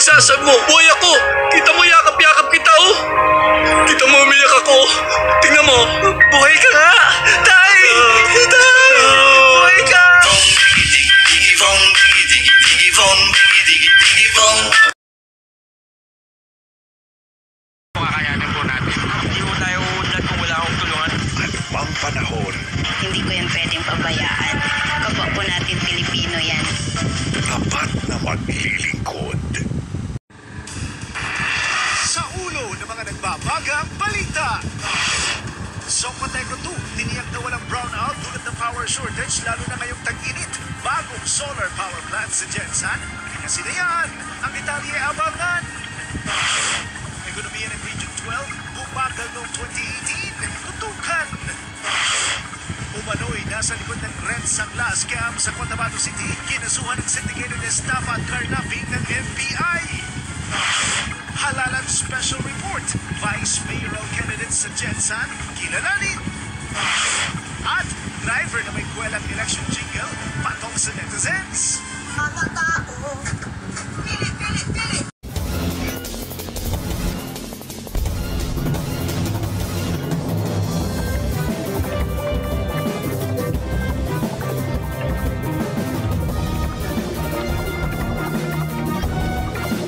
pinagsasab mo. Buhay ako. Kita mo, yakap-yakap kita, oh. Kita mo, umiyak ako. Tingnan mo, buhay ka nga. Tay! Tay! Buhay ka! Kakayanin po natin. Hindi po tayo uunlad kung wala akong tulungan. Anumang panahon, Hindi ko yan pwedeng pabayaan. Kapwa po natin Pilipino yan. tapat na maglilingkod. Sa ulo ng mga nagbabagang balita. Socoteco 2, tiniyak na walang brownout dulot ng power shortage lalo na ngayong tag-init. Bagong solar power plant sa Gensan. Pinasinayan ang detalye abangan. Ekonomiya ng Region 12, bumagal noong 2018. Tutukan. Umano'y nasa likod ng Red Sangla scam sa Cotabato City. Kinasuhan ng Syndicated Estafa at Carnapping ng FBI. Halalan Special Report. Vice Mayoral Candidates sa Gensan, kilalanin. At driver na may kwelang election jingle, patong sa netizens. Mga tao, pili, pili, pili.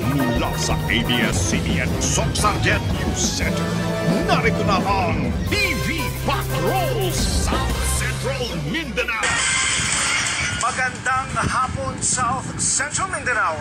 Mula sa ABS-CBN Soxargen News Center, narito na ang TV Patrol South Central Mindanao. Magandang hapon, South Central Mindanao.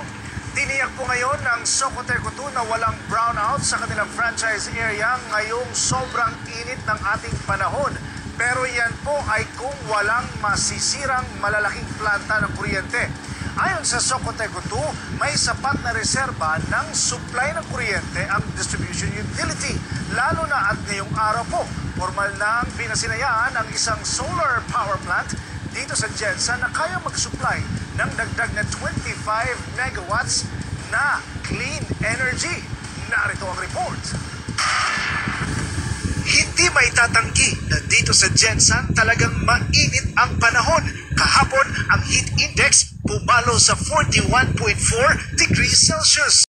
Tiniyak po ngayon ng Socoteco 2 na walang brownout sa kanilang franchise area ngayong sobrang init ng ating panahon. Pero yan po ay kung walang masisirang malalaking planta ng kuryente. Ayon sa Socoteco 2, may sapat na reserba ng supply ng kuryente ang distribution utility. Lalo na at ngayong araw po, formal na ang pinasinayaan ang isang solar power plant dito sa Gensan na kaya mag-supply ng dagdag na 25 megawatts na clean energy. Narito ang report. Hindi may tatanggi na dito sa Gensan talagang mainit ang panahon. Kahapon, ang heat index pumalo sa 41.4 degrees Celsius.